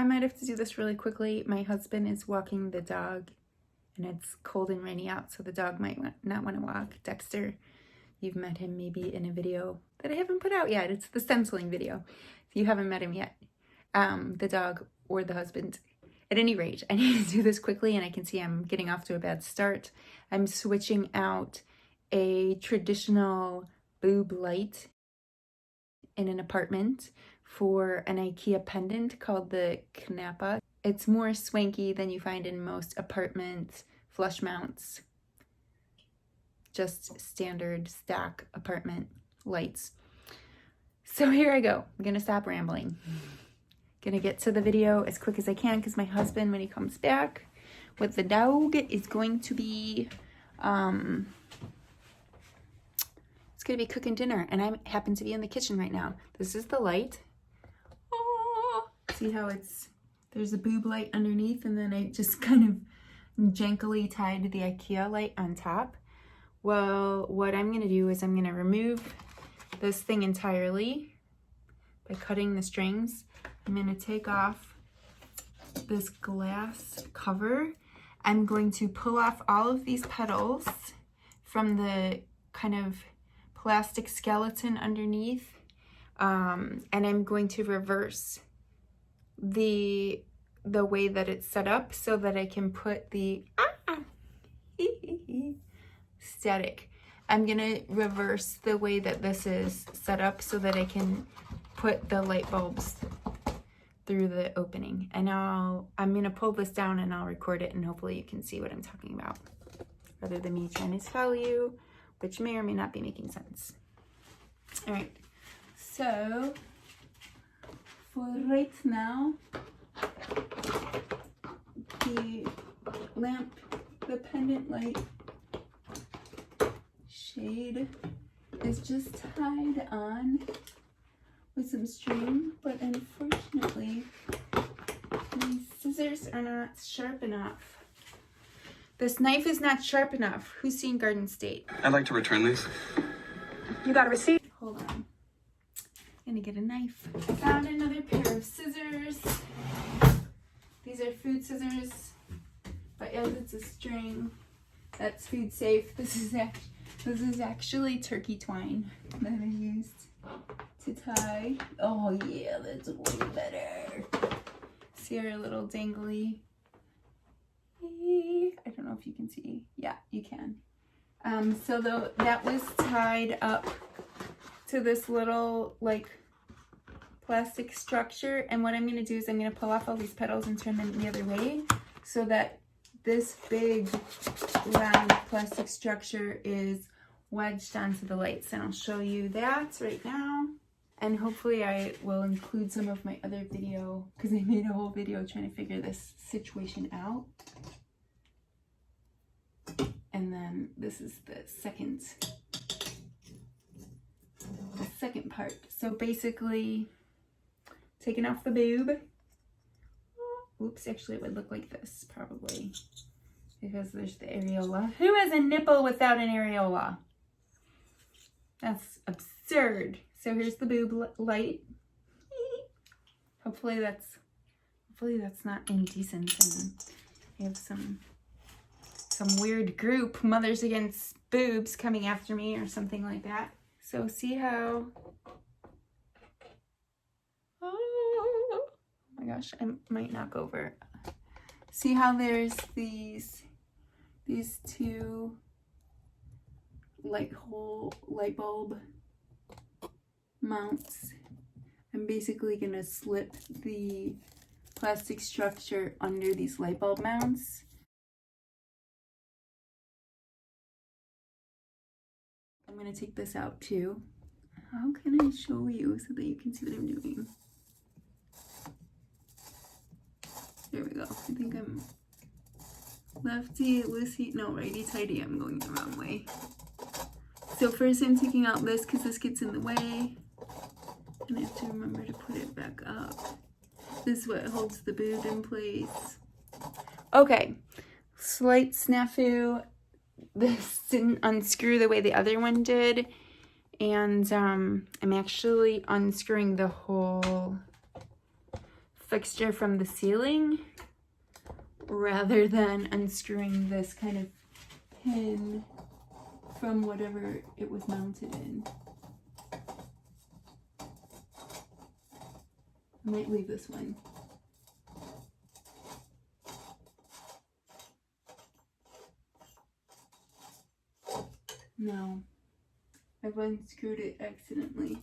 I might have to do this really quickly. My husband is walking the dog and it's cold and rainy out, so the dog might not want to walk. Dexter, you've met him maybe in a video that I haven't put out yet. It's the stenciling video. If you haven't met him yet, the dog or the husband. At any rate, I need to do this quickly, and I can see I'm getting off to a bad start. I'm switching out a traditional boob light in an apartment for an IKEA pendant called the Knappa. It's more swanky than you find in most apartment flush mounts. Just standard stack apartment lights. So here I go. I'm gonna stop rambling. Gonna get to the video as quick as I can because my husband, when he comes back with the dog, is going to be it's gonna be cooking dinner, and I happen to be in the kitchen right now. This is the light. Oh, see how there's a boob light underneath, and then I just kind of jankily tied the IKEA light on top. Well, what I'm gonna do is I'm gonna remove this thing entirely by cutting the strings. I'm going to take off this glass cover. I'm going to pull off all of these petals from the kind of plastic skeleton underneath, and I'm going to reverse the way that it's set up so that I can put the static. I'm going to reverse the way that this is set up so that I can put the light bulbs through the opening, and I'm gonna pull this down and I'll record it, and hopefully you can see what I'm talking about rather than me trying to tell you, which may or may not be making sense. All right, so for right now, the lamp, the pendant light shade is just tied on with some string, but unfortunately these scissors are not sharp enough. This knife is not sharp enough. Who's seen Garden State? I'd like to return these. You got a receipt? Hold on. I'm gonna get a knife. I found another pair of scissors. These are food scissors, but as it's a string, that's food safe. This is actually turkey twine that I used to tie. Oh yeah, that's way better. See our little dangly. I don't know if you can see. Yeah, you can. So that was tied up to this little like plastic structure, and what I'm going to do is I'm going to pull off all these petals and turn them the other way so that this big round plastic structure is wedged onto the lights, and I'll show you that right now. And hopefully I will include some of my other video, because I made a whole video trying to figure this situation out. And then this is the second part. So basically, taking off the boob. Oops, actually it would look like this probably, because there's the areola. Who has a nipple without an areola? That's absurd. So here's the boob light. Hopefully that's not indecent, and we have some weird group, Mothers Against Boobs, coming after me or something like that. So see how, oh my gosh, I might knock over. See how there's these two light bulb mounts. I'm basically gonna slip the plastic structure under these light bulb mounts. I'm gonna take this out too. How can I show you so that you can see what I'm doing? There we go. I think I'm lefty, loosey, no, righty, tighty. I'm going the wrong way. So first I'm taking out this because this gets in the way. And I have to remember to put it back up. This is what holds the boob in place. Okay, slight snafu. This didn't unscrew the way the other one did. And I'm actually unscrewing the whole fixture from the ceiling rather than unscrewing this kind of pin from whatever it was mounted in. I might leave this one. No, I've unscrewed it accidentally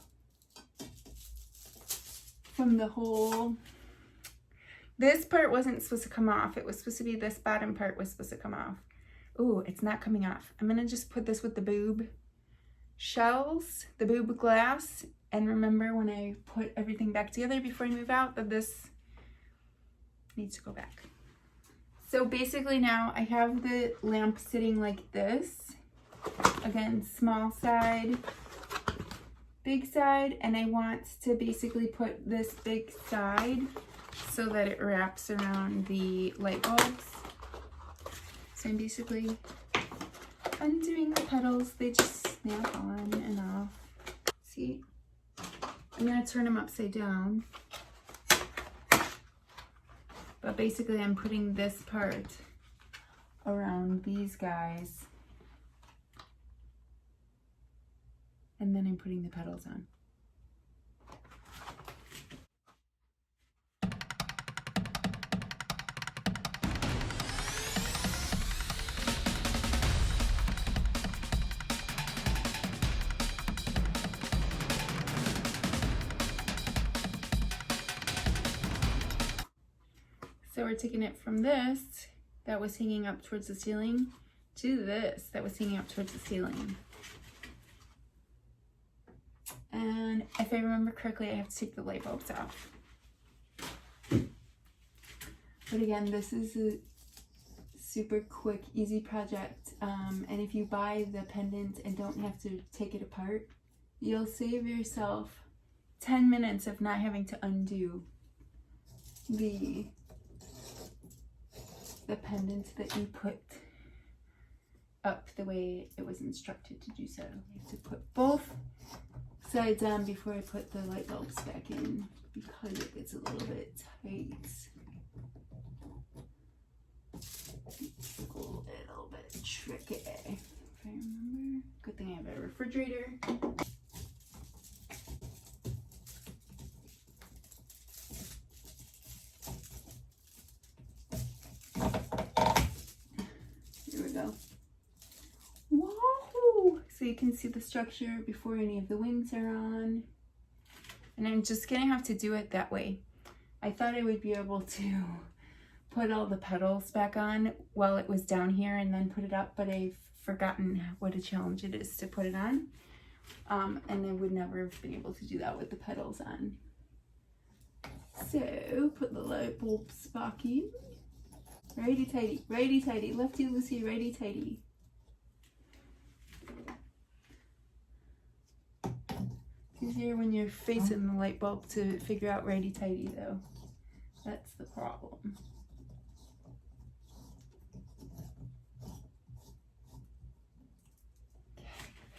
from the hole. This part wasn't supposed to come off. It was supposed to be this bottom part was supposed to come off. Ooh, it's not coming off. I'm gonna just put this with the boob shells, the boob glass, and remember when I put everything back together before I move out that this needs to go back. So basically now I have the lamp sitting like this. Again, small side, big side, and I want to basically put this big side so that it wraps around the light bulbs. So I'm basically undoing the petals. They just snap on and off. See? I'm gonna turn them upside down. But basically I'm putting this part around these guys. And then I'm putting the petals on. So we're taking it from this that was hanging up towards the ceiling to this that was hanging up towards the ceiling. And if I remember correctly, I have to take the light bulbs off. But again, this is a super quick, easy project. And if you buy the pendant and don't have to take it apart, you'll save yourself 10 minutes of not having to undo the pendant that you put up the way it was instructed to do so. You have to put both sides on before I put the light bulbs back in because it gets a little bit tight. It's a little bit tricky, if I remember. Good thing I have a refrigerator. Here we go. Whoa! So you can see the structure before any of the wings are on. And I'm just gonna have to do it that way. I thought I would be able to put all the petals back on while it was down here and then put it up, but I've forgotten what a challenge it is to put it on. And I would never have been able to do that with the petals on. So, put the light bulbs back in. Righty-tighty, righty-tighty, lefty-loosey, righty-tighty. It's easier when you're facing the light bulb to figure out righty-tighty though. That's the problem.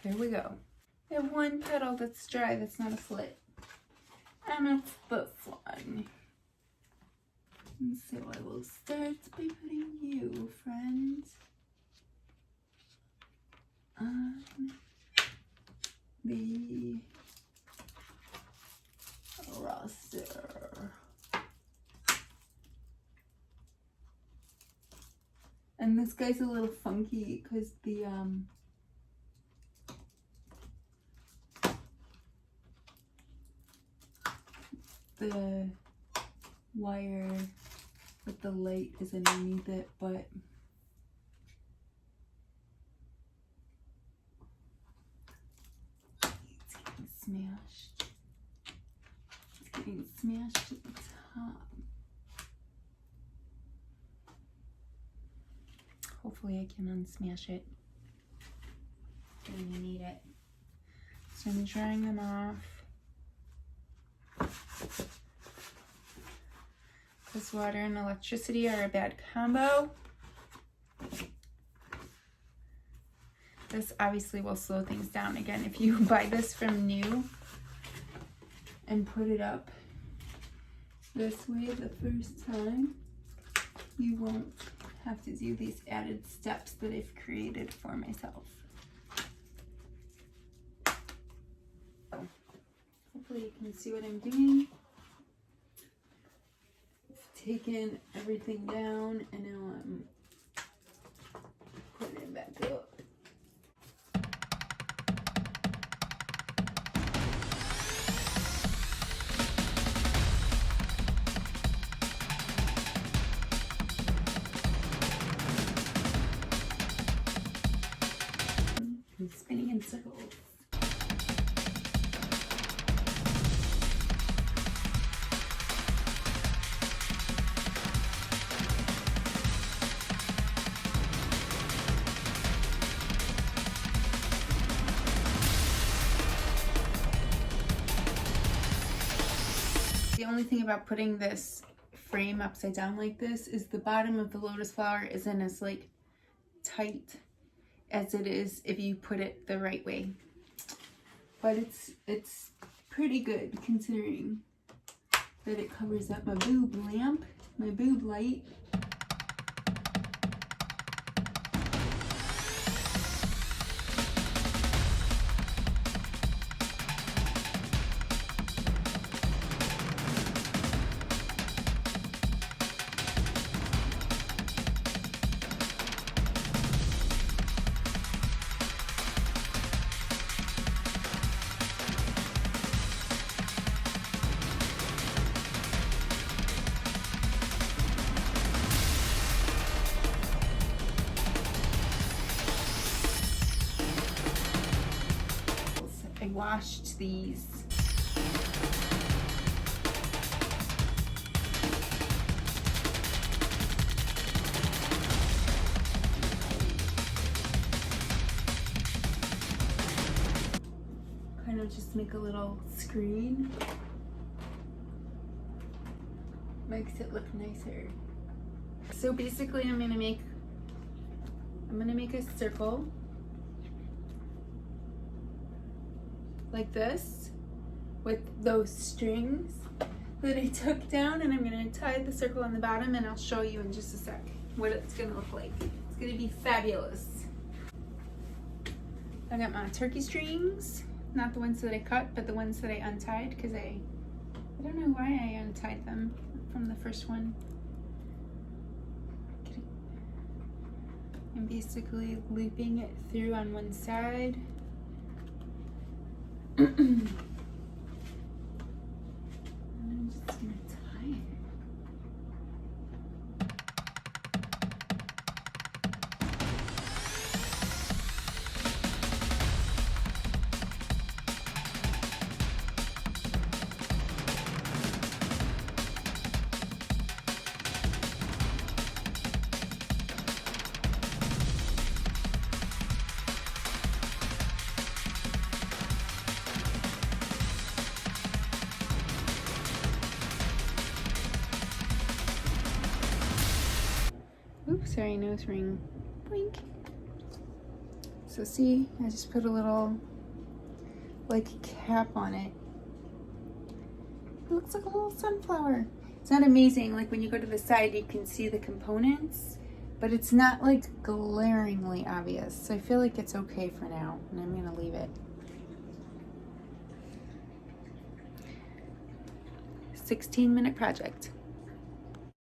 Here we go. I have one petal that's dry, that's not a slit. And it's this one. And so I will start by putting you, friend, on the roster. And this guy's a little funky because the wire with the light is underneath it, but it's getting smashed. It's getting smashed at the top. Hopefully I can unsmash it when you need it. So I'm drying them off. Because water and electricity are a bad combo. This obviously will slow things down. Again, if you buy this from new and put it up This way, the first time, you won't have to do these added steps that I've created for myself. Hopefully you can see what I'm doing. I've taken everything down and now I'm putting it back up. I'm spinning in circles. The only thing about putting this frame upside down like this is the bottom of the lotus flower isn't as like tight as it is if you put it the right way. But it's pretty good considering that it covers up my boob lamp, my boob light. I washed these. Kind of just make a little screen. Makes it look nicer. So basically I'm gonna make a circle like this with those strings that I took down, and I'm gonna tie the circle on the bottom, and I'll show you in just a sec what it's gonna look like. It's gonna be fabulous. I got my turkey strings, not the ones that I cut, but the ones that I untied, because I don't know why I untied them from the first one. I'm basically looping it through on one side. And I'm just gonna tie it. Oops, sorry, nose ring. Boink. So see, I just put a little like cap on it. It looks like a little sunflower. It's not amazing, like when you go to the side you can see the components, but it's not like glaringly obvious. So I feel like it's okay for now, and I'm gonna leave it. 16-minute project.